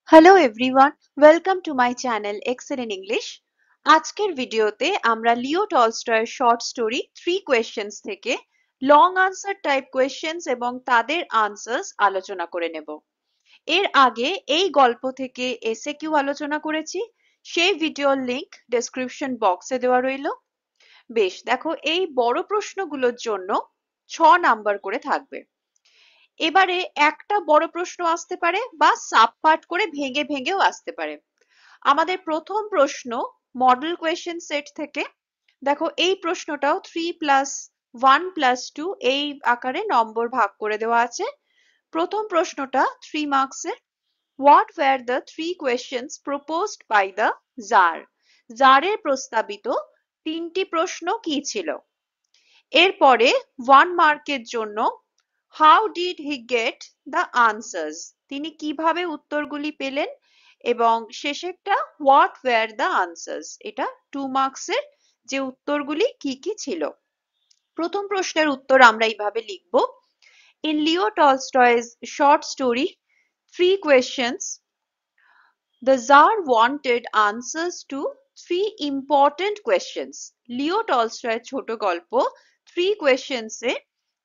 Hello everyone, welcome to my channel Excel in English. আজকের ভিডিওতে আমরা লিও টলস্টয়ের শর্ট স্টোরি 3 questions থেকে লং আনসার টাইপ questions এবং তাদের আনসার্স আলোচনা করে নেব। এর আগে এই গল্প থেকে এসএ কিউ আলোচনা করেছি, সেই ভিডিওর লিংক ডেসক্রিপশন বক্সে দেওয়া রইল। বেশ, দেখো এই বড় প্রশ্নগুলোর জন্য 6 নাম্বার করে থাকবে। এবারে একটা বড় প্রশ্ন আসতে পারে বা সাব পার্ট করে ভেঙে ভেঙেও আসতে পারে। আমাদের প্রথম প্রশ্ন মডেল কোয়েশ্চেন সেট থেকে। দেখো এই প্রশ্নটাও 3+1+2 এই আকারে নম্বর ভাগ করে দেওয়া আছে। প্রথম প্রশ্নটা 3 মার্কসের। What were the 3 questions proposed by the Tsar? জারের প্রস্তাবিত 3টি প্রশ্ন কি ছিল? এরপরে 1 মার্কের জন্য How did he get the answers? তিনি কিভাবে উত্তরগুলি পেলেন? এবং শেষেরটা What were the answers? এটা 2 মার্কসের, যে উত্তরগুলি কি কি ছিল। প্রথম প্রশ্নের উত্তর আমরা এইভাবে লিখব। In Leo Tolstoy's short story, 3 questions, the Tsar wanted answers to 3 important questions. লিও টলস্টয়ের ছোট গল্প 3 questions এ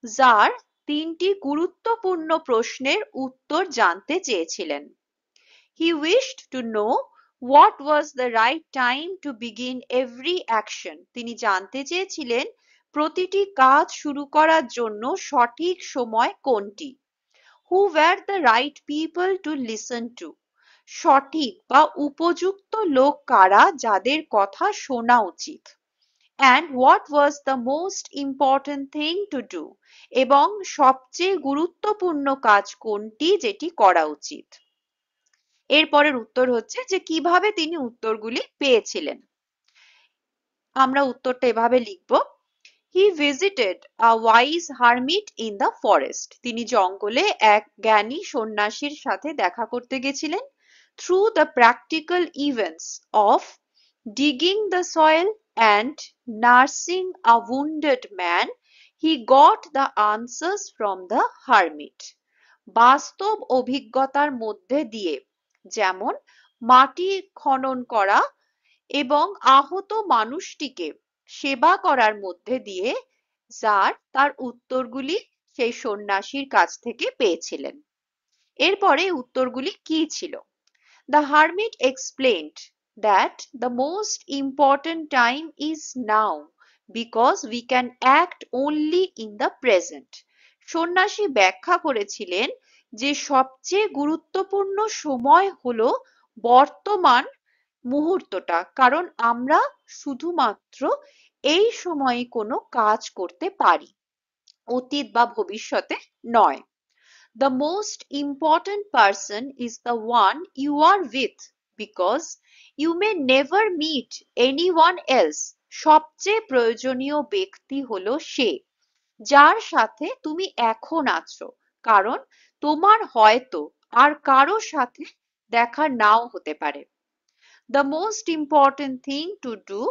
জার 3টি গুরুত্বপূর্ণ প্রশ্নের উত্তর জানতে চেয়েছিলেন। He wished to know what was the right time to begin every action. তিনি জানতে চেয়েছিলেন প্রতিটি কাজ শুরু করার জন্য সঠিক সময় কোনটি। Who were the right people to listen to? সঠিক বা উপযুক্ত লোক কারা যাদের কথা শোনা উচিত। And what was the most important thing to do? এবং সবচেয়ে গুরুত্বপূর্ণ কাজ কোনটি যেটি করা উচিত। এরপরের উত্তর হচ্ছে যে কিভাবে তিনি উত্তরগুলি পেয়েছিলেন। আমরা উত্তরটা এভাবে লিখব। He visited a wise hermit in the forest. তিনি জঙ্গলে এক জ্ঞানী সন্ন্যাসীর সাথে দেখা করতে গেছিলেন। Through the practical events of digging the soil and nursing a wounded man, he got the answers from the hermit. বাস্তব অভিজ্ঞতার মধ্যে দিয়ে, যেমন মাটি খনন করা এবং আহত মানুষটিকে সেবা করার মধ্যে দিয়ে জার তার উত্তরগুলি সেই সন্ন্যাসীর কাছ থেকে পেয়েছিলেন। এরপরে উত্তরগুলি কি ছিল? The hermit explained that the most important time is now because we can act only in the present. সন্ন্যাসী ব্যাখ্যা করেছিলেন যে সবচেয়ে গুরুত্বপূর্ণ সময় হলো বর্তমান মুহূর্তটা, কারণ আমরা শুধুমাত্র এই সময়ে কোনো কাজ করতে পারি, অতীত বা ভবিষ্যতে নয়। The most important person is the one you are with because you may never meet anyone else. সবচেয়ে প্রয়োজনীয় ব্যক্তি হলো সে যার সাথে তুমি এখন আছো, কারণ তোমার হয়তো আর কারো সাথে দেখা নাও হতে পারে। The most important thing to do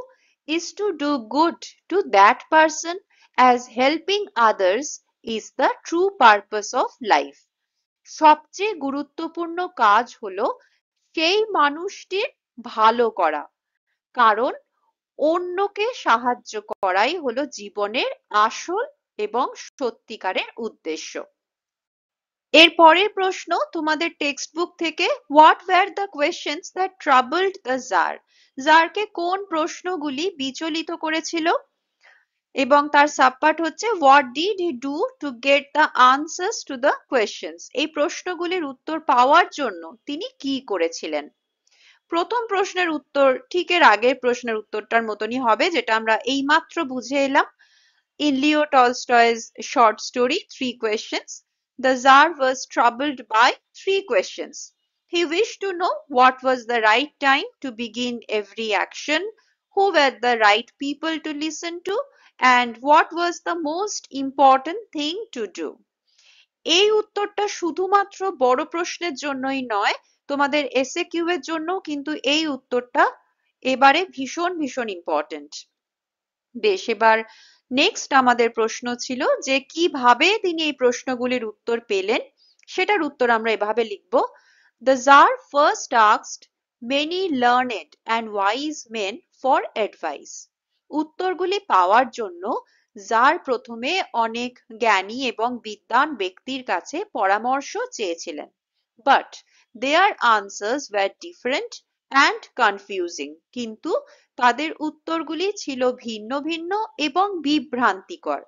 is to do good to that person, as helping others is the true purpose of life. সবচেয়ে গুরুত্বপূর্ণ কাজ হলো সেই মানুষটির ভালো করা, কারণ অন্যকে সাহায্য করাই হলো জীবনের আসল এবং সত্যিকারের উদ্দেশ্য। এর পরের প্রশ্ন তোমাদের টেক্সট বুক থেকে, what were the questions that troubled the tsar? জারকে কোন প্রশ্নগুলি বিচলিত করেছিল? এবং তার সাবপার্ট হচ্ছে what did he do to get the answers to the questions. এই প্রশ্নগুলির উত্তর পাওয়ার জন্য তিনি কি করেছিলেন? প্রথম প্রশ্নের উত্তর ঠিক এর আগের প্রশ্নের উত্তরটার মতনই হবে, যেটা আমরা এইমাত্র বুঝে এলাম। In Leo Tolstoy's short story, 3 questions, the Tsar was troubled by 3 questions. He wished to know what was the right time to begin every action, who were the right people to listen to, and what was the most important thing to do. এই উত্তরটা শুধুমাত্র বড় প্রশ্নের জন্যই নয়, তোমাদের SA Q এর জন্য কিন্তু এই উত্তরটা এবারে ভীষণ ভীষণ ইম্পর্টেন্ট। বেশ, এবার নেক্সট আমাদের প্রশ্ন ছিল যে কিভাবে তিনি এই প্রশ্নগুলির উত্তর পেলেন। সেটার উত্তর আমরা এভাবে লিখব। The Tsar first asked many learned and wise men for advice. উত্তরগুলি পাওয়ার জন্য জার প্রথমে অনেক জ্ঞানী এবং বিদ্বান ব্যক্তির কাছে পরামর্শ চেয়েছিলেন। But their answers were different and confusing. কিন্তু তাদের উত্তরগুলি ছিল ভিন্ন ভিন্ন এবং বিভ্রান্তিকর।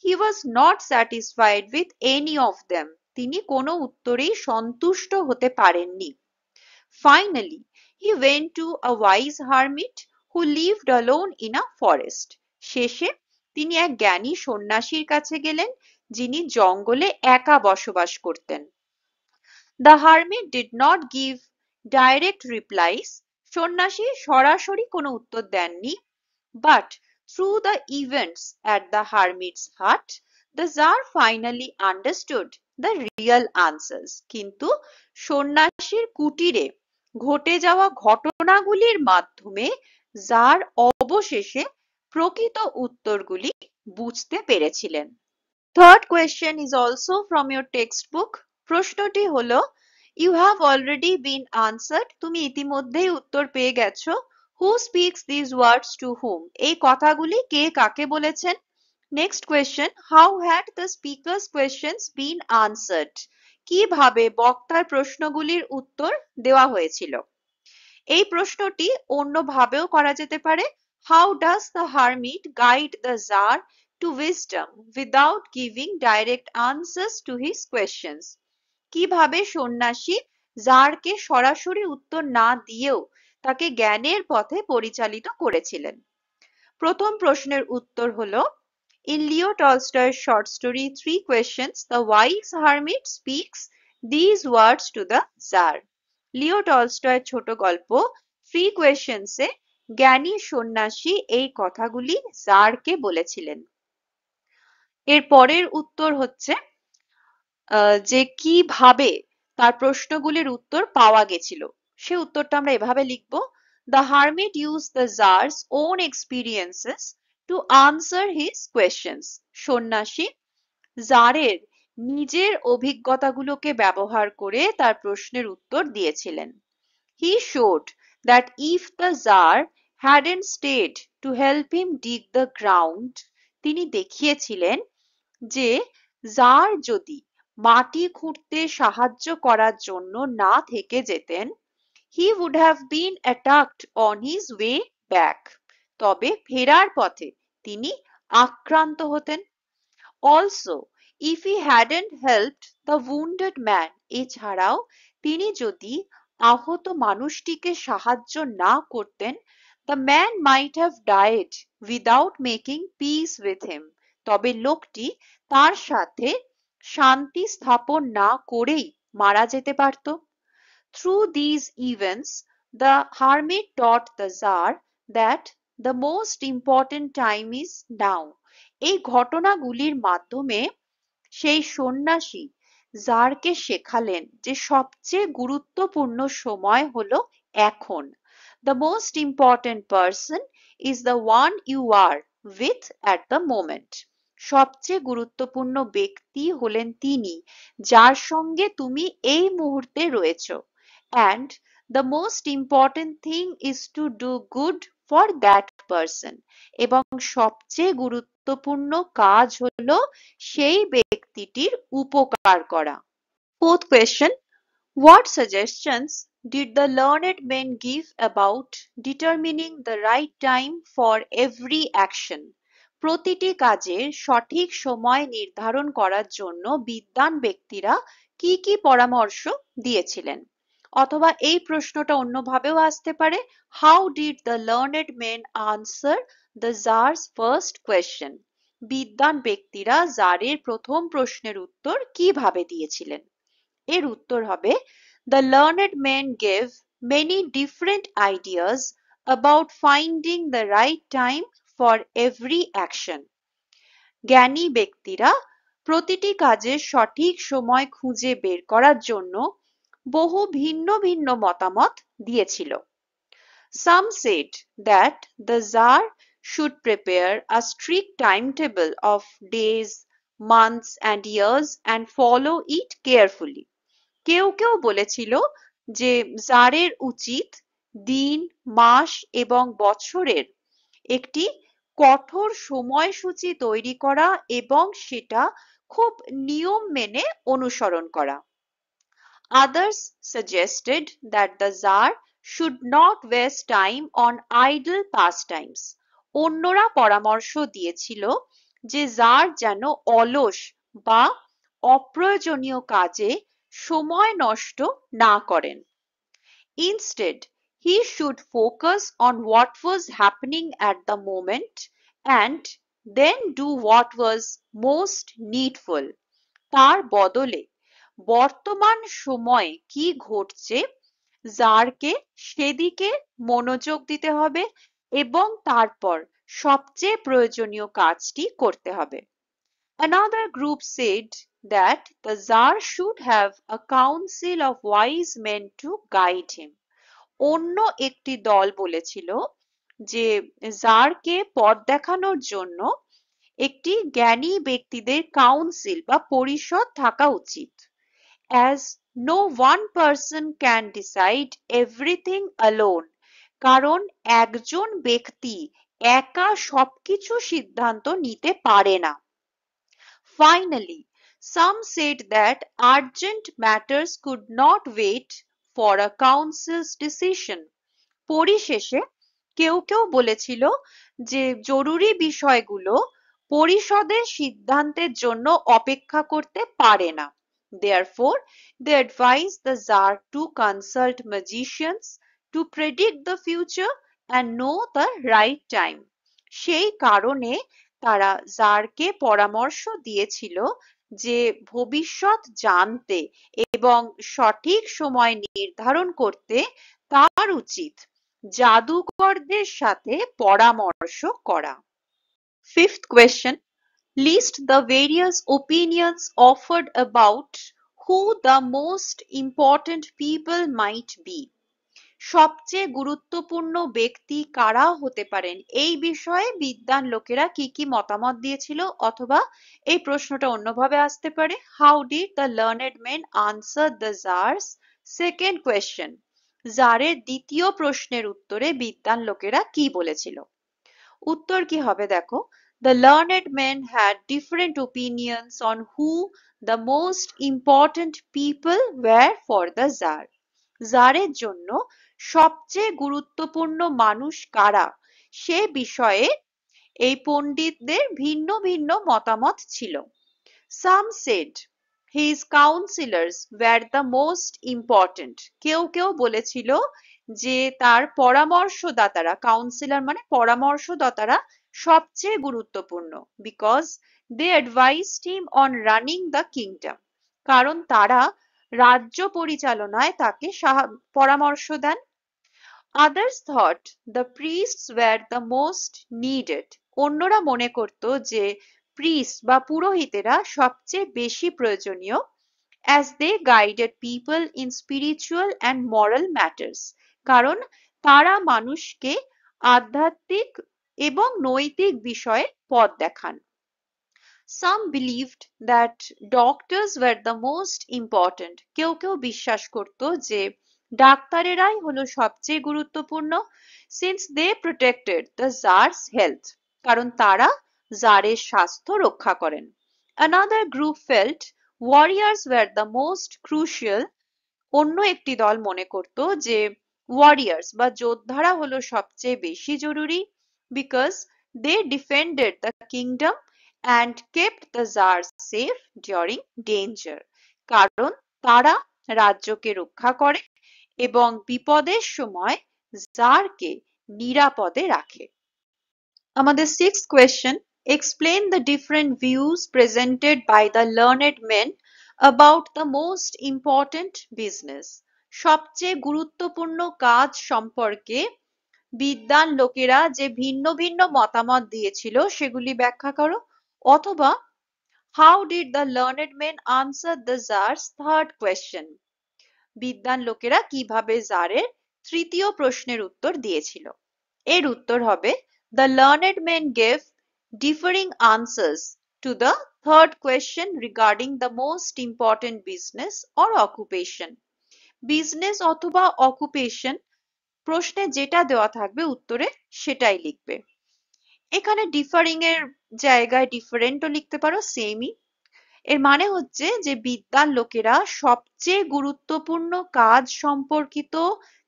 He was not satisfied with any of them. তিনি কোনো উত্তরেই সন্তুষ্ট হতে পারেননি। Finally, he went to a wise hermit who lived alone in a forest. শেষে তিনি এক জ্ঞানী সন্ন্যাসীর কাছে গেলেন যিনি জঙ্গলে একা বসবাস করতেন। The hermit did not give direct replies. সন্ন্যাসী সরাসরি কোনো উত্তর দেননি। But through the events at the hermit's hut, the Tsar finally understood the real answers. কিন্তু সন্ন্যাসীর কুটিরে ঘটে যাওয়া ঘটনাগুলির মাধ্যমে জার অবশেষে প্রকৃত উত্তরগুলি বুঝতে পেরেছিলেন। Third question is also from your textbook. প্রশ্নটি হলো You have already been answered. তুমি ইতিমধ্যেই উত্তর পেয়ে গেছো। Who speaks these words to whom? এই কথাগুলি কে কাকে বলেছেন? Next question. How had the speaker's questions been answered? কিভাবে বক্তার প্রশ্নগুলির উত্তর দেওয়া হয়েছিল? এই প্রশ্নটি অন্যভাবেও করা যেতে পারে। How does the hermit guide the Tsar to wisdom without giving direct answers to his questions? কিভাবে সন্ন্যাসী জারকে সরাসরি উত্তর না দিয়েও তাকে জ্ঞানের পথে পরিচালিত করেছিলেন? প্রথম প্রশ্নের উত্তর হলো In Leo Tolstoy's short story Three Questions, the wise hermit speaks these words to the Tsar. লিও টলস্টয়ের ছোট গল্প থ্রি কোয়েশ্চেন্সে জ্ঞানী সন্ন্যাসী এই কথাগুলি জারকে বলেছিলেন। এর পরের উত্তর হচ্ছে যে কিভাবে তার প্রশ্নগুলির উত্তর পাওয়া গেছিল। সে উত্তরটা আমরা এভাবে লিখব The hermit used the Tsar's own experiences to answer his questions. সন্ন্যাসী জারের নিজের অভিজ্ঞতাগুলোকে ব্যবহার করে তার প্রশ্নের উত্তর দিয়েছিলেন। He showed that if the Tsar hadn't stayed to help him dig the ground, তিনি দেখিয়েছিলেন যে জার যদি মাটি খুঁড়তে সাহায্য করার জন্য না থেকে যেতেন, he would have been attacked on his way back. তবে ফেরার পথে তিনি আক্রান্ত হতেন। Also, if he hadn't helped the wounded man, এছাড়াও তিনি যদি আহত মানুষটিকে সাহায্য না করতেন, the man might have died without making peace with him. তবে লোকটি তার সাথে শান্তি স্থাপন না করেই মারা যেতে পারত। Through these events, the hermit taught the Tsar that the most important time is now. এই ঘটনাগুলির মাধ্যমে সেই সন্ন্যাসী জারকে শেখালেন যে সবচেয়ে গুরুত্বপূর্ণ সময় হলো এখন। The most important person is the one you are with at the moment. সবচেয়ে গুরুত্বপূর্ণ ব্যক্তি হলেন তিনি যার সঙ্গে তুমি এই মুহূর্তে রয়েছো। And the most important thing is to do good for that person. এবং সবচেয়ে গুরুত্বপূর্ণ কাজ হলো সেই ব্যক্তিটির উপকার করা। Fourth question. What suggestions did the learned men give about determining the right time for every action? প্রতিটি কাজের সঠিক সময় নির্ধারণ করার জন্য বিদ্বান ব্যক্তিরা কি কি পরামর্শ দিয়েছিলেন? অথবা এই প্রশ্নটা অন্যভাবেও আসতে পারে How did the learned men answer the Tsar's first question? বিদ্বান ব্যক্তিরা জারের প্রথম প্রশ্নের উত্তর কিভাবে দিয়েছিলেন? এর উত্তর হবে The learned men gave many different ideas about finding the right time for every action. জ্ঞানী ব্যক্তিরা প্রতিটি কাজের সঠিক সময় খুঁজে বের করার জন্য বহু ভিন্ন ভিন্ন মতামত দিয়েছিল। Some said that the Tsar should prepare a strict timetable of days, months and years and follow it carefully. কেউ কেউ বলেছিল যে জারের উচিত দিন, মাস এবং বছরের একটি কঠোর সময়সূচি তৈরি করা এবং সেটা খুব নিয়ম মেনে অনুসরণ করা। Others suggested that the Tsar should not waste time on idle pastimes. অন্যরা পরামর্শ দিয়েছিল যে জার যেন অলস বা অপ্রয়োজনীয় কাজে সময় নষ্ট না করেন। Instead, he should focus on what was happening at the moment and then do what was most needful. তার বদলে বর্তমান সময়ে কি ঘটছে জারকে সেদিকে মনোযোগ দিতে হবে এবং তারপর সবচেয়ে প্রয়োজনীয় কাজটি করতে হবে। Another group said that the Tsar should have a council of wise men to guide him. অন্য একটি দল বলেছিল যে জারকে পথ দেখানোর জন্য একটি জ্ঞানী ব্যক্তিদের কাউন্সিল বা পরিষদ থাকা উচিত। As no one person can decide everything alone, কারণ একজন ব্যক্তি একা সবকিছু সিদ্ধান্ত নিতে পারে না। Finally, some said that urgent matters could not wait for a council's decision. পরিশেষে কেউ কেউ বলেছিল যে জরুরি বিষয়গুলো পরিষদের সিদ্ধান্তের জন্য অপেক্ষা করতে পারে না। Therefore, they advised the Tsar to consult magicians to predict the future and know the right time. সেই কারণে তারা জারকে পরামর্শ দিয়েছিল যে ভবিষ্যৎ জানতে এবং সঠিক সময় নির্ধারণ করতে তার উচিত জাদুকরদের সাথে পরামর্শ করা। Fifth question. List the various opinions offered about who the most important people might be. সবচেয়ে গুরুত্বপূর্ণ ব্যক্তি কারা হতে পারেন এই বিষয়ে বিদ্বান লোকেরা কি কি মতামত দিয়েছিল, অথবা এই প্রশ্নটা অন্যভাবে আসতে পারে, How did the learned men answer the Tsar's second question? জারের দ্বিতীয় প্রশ্নের উত্তরে বিদ্বান লোকেরা কি বলেছিল? উত্তর কি হবে দেখো, The learned men had different opinions on who the most important people were for the Tsar. জারের জন্য সবচেয়ে গুরুত্বপূর্ণ মানুষ কারা সে বিষয়ে এই পণ্ডিতদের ভিন্ন ভিন্ন মতামত ছিল। Some said his counselors were the most important. কেউ কেউ বলেছিল যে তার পরামর্শদাতারা, কাউন্সিলর মানে পরামর্শদাতারা সবচেয়ে গুরুত্বপূর্ণ, because they advised him on running the kingdom. কারণ তারা রাজ্য পরিচালনায় তাকে পরামর্শ দেন। Others thought the priests were the most needed. অন্যরা মনে করত যে priest বা পুরোহিতেরা সবচেয়ে বেশি প্রয়োজনীয়, as they guided people in spiritual and moral matters. কারণ তারা মানুষকে আধ্যাত্মিক এবং নৈতিক বিষয়ে পথ দেখান। Some believed that doctors were the most important. কেউ কেউ বিশ্বাস করত যে ডাক্তারেরাই হলো সবচেয়ে গুরুত্বপূর্ণ, since they protected the Tsar's health. কারণ তারা জারের স্বাস্থ্য রক্ষা করেন। Another group felt warriors were the most crucial. অন্য একটি দল মনে করত যে warriors বা যোদ্ধারা হলো সবচেয়ে বেশি জরুরি, because they defended the kingdom and kept the Tsar safe during danger. কারণ তারা রাজ্যকে রক্ষা করে এবং বিপদের সময় জারকে নিরাপদে রাখে। আমাদের sixth question. Explain the different views presented by the learned men about the most important business. সবচেয়ে গুরুত্বপূর্ণ কাজ সম্পর্কে বিদ্বান লোকেরা যে ভিন্ন ভিন্ন মতামত দিয়েছিল সেগুলি ব্যাখ্যা করো, অথবা How did the learned men answer the Tsar's third question? বিদ্বান লোকেরা কিভাবে জারের তৃতীয় প্রশ্নের উত্তর দিয়েছিল? এর উত্তর হবে The learned men gave differing answers to the third question regarding the most important business or occupation. Business অথবা অকুপেশন প্রশ্নে যেটা দেওয়া থাকবে উত্তরে সেটাই লিখবে। এখানে ডিফারিং এর জায়গায় ডিফারেন্টও লিখতে পারো, সেমই। এর মানে হচ্ছে যে বিদ্যান লোকেরা সবচেয়ে গুরুত্বপূর্ণ কাজ সম্পর্কিত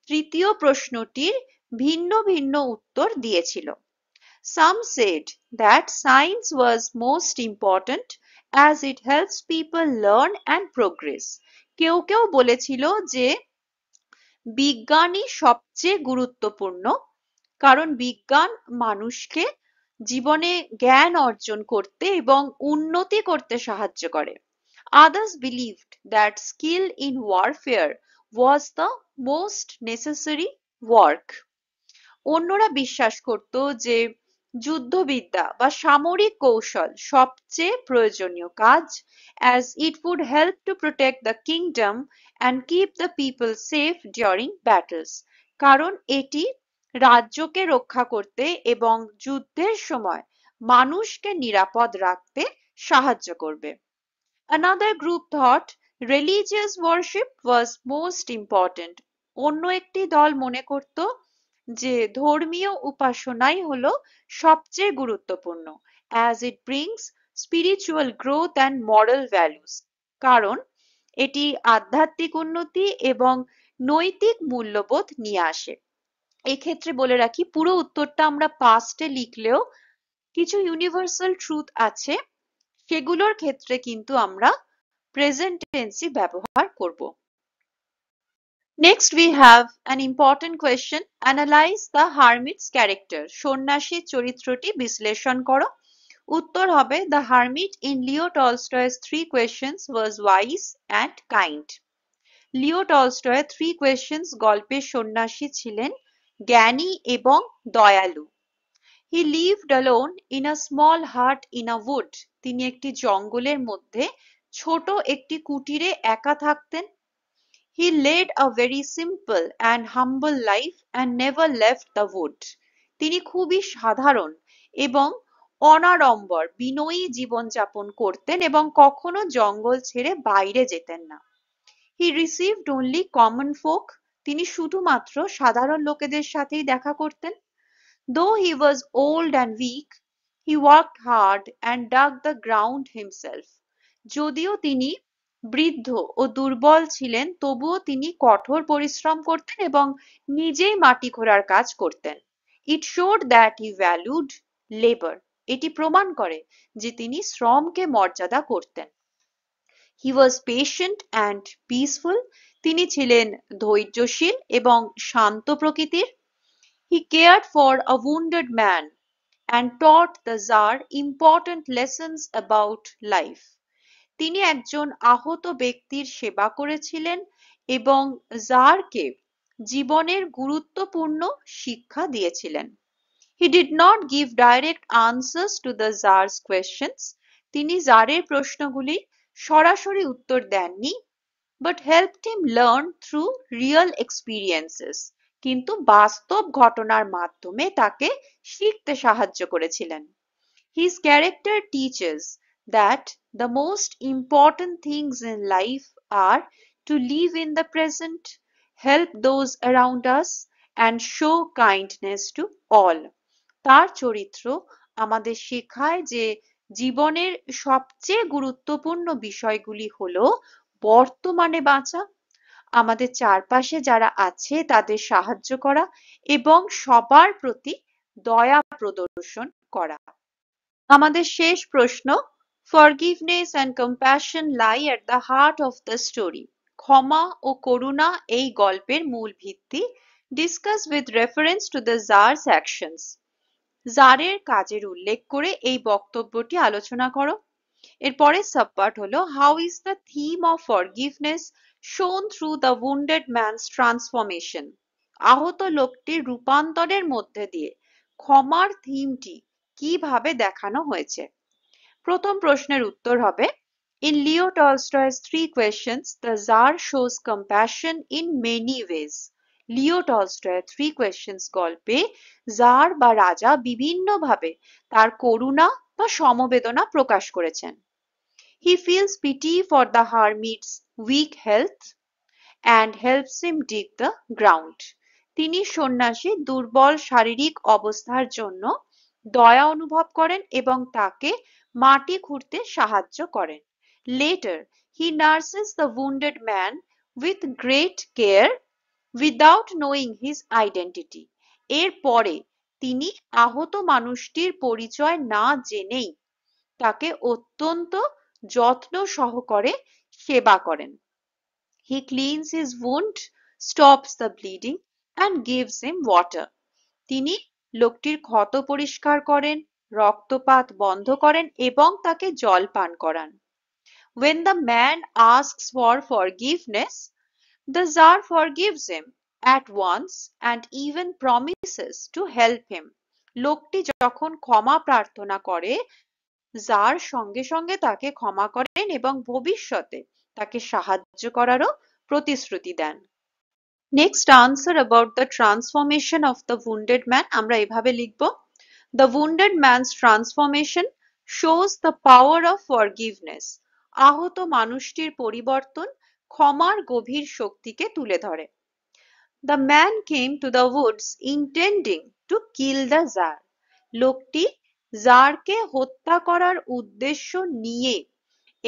তৃতীয় প্রশ্নটির ভিন্ন ভিন্ন উত্তর দিয়েছিল। Some said that science was most important as it helps people learn and progress. কেউ কেউ বলেছিল যে বিজ্ঞানই সবচেয়ে গুরুত্বপূর্ণ, কারণ বিজ্ঞান মানুষকে জীবনে জ্ঞান অর্জন করতে এবং উন্নতি করতে সাহায্য করে। Others believed that skill in warfare was the most necessary work. অন্যরা বিশ্বাস করত যে যুদ্ধবিদ্যা বা সামরিক কৌশল সবচেয়ে প্রয়োজনীয় কাজ, as it would help to protect the kingdom and keep the people safe during battles. কারণ এটি রাজ্যকে রক্ষা করতে এবং যুদ্ধের সময় মানুষকে নিরাপদ রাখতে সাহায্য করবে। Another group thought religious worship was most important. অন্য একটি দল মনে করত যে ধর্মীয় উপাসনাই হলো সবচেয়ে গুরুত্বপূর্ণ, as it brings spiritual growth and moral values. কারণ এটি আধ্যাত্মিক উন্নতি এবং নৈতিক মূল্যবোধ নিয়ে আসে। এক্ষেত্রে বলে রাখি, পুরো উত্তরটা আমরা পাস্টে লিখলেও কিছু ইউনিভার্সাল ট্রুথ আছে, সেগুলোর ক্ষেত্রে কিন্তু আমরা প্রেজেন্ট টেন্সই ব্যবহার করব। Next we have an important question. Analyze the hermit's character. সন্ন্যাসীর চরিত্রটি বিশ্লেষণ করো। উত্তর হবে the hermit in Leo Tolstoy's Three Questions was wise and kind. লিও টলস্টয়ের Three Questions গল্পের সন্ন্যাসী ছিলেন জ্ঞানী এবং দয়ালু। He lived alone in a small hut in a wood. তিনি একটি জঙ্গলের মধ্যে ছোট একটি কুটিরে একা থাকতেন। He led a very simple and humble life and never left the wood. তিনি খুবই সাধারণ এবং অনাড়ম্বর বিনয়ী জীবনযাপন করতেন এবং কখনো জঙ্গল ছেড়ে বাইরে যেতেন না। He received only common folk. তিনি শুধুমাত্র সাধারণ লোকেদের সাথেই দেখা করতেন। Though he was old and weak, he worked hard and dug the ground himself. যদিও তিনি বৃদ্ধ ও দুর্বল ছিলেন, তবুও তিনি কঠোর পরিশ্রম করতেন এবং নিজেই মাটি খোঁড়ার কাজ করতেন। It showed that he valued labor. এটি প্রমাণ করে যে তিনি শ্রমকে মর্যাদা করতেন। He was patient and peaceful. তিনি ছিলেন ধৈর্যশীল এবং শান্ত প্রকৃতির। He cared for a wounded man and taught the Tsar important lessons about life. তিনি একজন আহত ব্যক্তির সেবা করেছিলেন এবং জারকে জীবনের গুরুত্বপূর্ণ শিক্ষা দিয়েছিলেন। He did not give direct answers to the Tsar's questions. তিনি জারের প্রশ্নগুলি সরাসরি উত্তর দেননি, but helped him learn through real experiences. কিন্তু বাস্তব ঘটনার মাধ্যমে তাকে শিখতে সাহায্য করেছিলেন। His character teaches that the most important things in life are to live in the present, help those around us, and show kindness to all. তার চরিত্র আমাদের শেখায় যে জীবনের সবচেয়ে গুরুত্বপূর্ণ বিষয়গুলি হলো বর্তমানে বাঁচা, আমাদের চারপাশে যারা আছে তাদের সাহায্য করা এবং সবার প্রতি দয়া প্রদর্শন করা। আমাদের শেষ প্রশ্ন, forgiveness and compassion lie at the heart of the story. ক্ষমা ও করুণা এই গল্পের মূল ভিত্তি। Discuss with reference to the Tsar's actions. জারের কাজের উল্লেখ করে এই বক্তব্যটি আলোচনা করো। এরপরে সাবপার্ট হলো how is the theme of forgiveness shown through the wounded man's transformation. আহত লোকটির রূপান্তরের মধ্যে দিয়ে ক্ষমার থিমটি কিভাবে দেখানো হয়েছে। প্রথম প্রশ্নের উত্তর হবে in Leo Tolstoy's Three Questions, the Tsar shows compassion in many ways. Leo টলস্টয়ের Three Questions গল্পে জার বা রাজা বিভিন্নভাবে তার করুণা বা সমবেদনা প্রকাশ করেছেন। He feels pity for the hermit's weak health and helps him dig the ground. তিনি সন্ন্যাসী দুর্বল শারীরিক অবস্থার জন্য দয়া অনুভব করেন এবং তাকে মাটি খুঁড়তে সাহায্য করেন। Later, he nurses the wounded man with great care without knowing his identity. এরপরে তিনি আহত মানুষটির পরিচয় না জেনেই তাকে অত্যন্ত যত্ন সহকারে সেবা করেন। He cleans his wound, stops the bleeding and gives him water. তিনি লোকটির ক্ষত পরিষ্কার করেন, রক্তপাত বন্ধ করেন এবং তাকে জল পান করান। When the man asks for forgiveness, the Tsar forgives him at once and even promises to help him. লোকটি যখন ক্ষমা প্রার্থনা করে, জার সঙ্গে সঙ্গে তাকে ক্ষমা করেন এবং ভবিষ্যতে তাকে সাহায্য করারও প্রতিশ্রুতি দেন। Next answer about the transformation of the wounded man আমরা এভাবে লিখব, দ্য wounded man's transformation shows the power of forgiveness. আহত মানুষটির পরিবর্তন ক্ষমার গভীর শক্তিকে তুলে ধরে। The man came to the woods intending to kill the Tsar. লোকটি জারকে হত্যা করার উদ্দেশ্য নিয়ে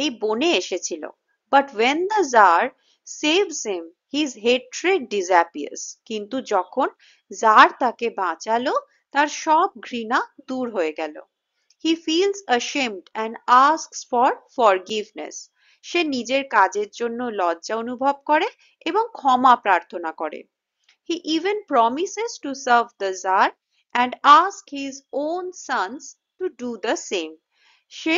এই বনে এসেছিল। But when the Tsar saves him, his hatred disappears. কিন্তু যখন জার তাকে বাঁচালো, তার সব ঘৃণা দূর হয়ে গেল। He feels ashamed and asks for forgiveness. সে নিজের কাজের জন্য লজ্জা অনুভব করে এবং ক্ষমা প্রার্থনা করে। He even promises to serve the Tsar and ask his own sons to do the same. সে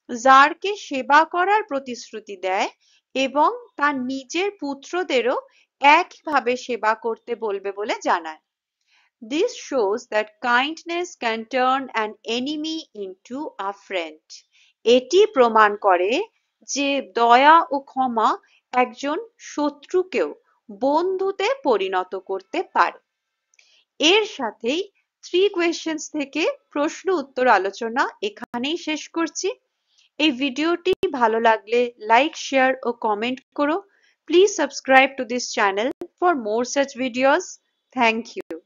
জারকে সেবা করার প্রতিশ্রুতি দেয় এবং তার নিজের পুত্রদেরও একইভাবে সেবা করতে বলবে বলে জানায়। This shows that kindness can turn an enemy into a friend. এটি প্রমাণ করে যে দয়া ও ক্ষমা একজন শত্রুকেও বন্ধুতে পরিণত করতে পারে। এর সাথেই 3 questions থেকে প্রশ্ন উত্তর আলোচনা এখানেই শেষ করছি। এই ভিডিওটি ভালো লাগলে লাইক, শেয়ার ও কমেন্ট করো। Please subscribe to this channel for more such videos. Thank you.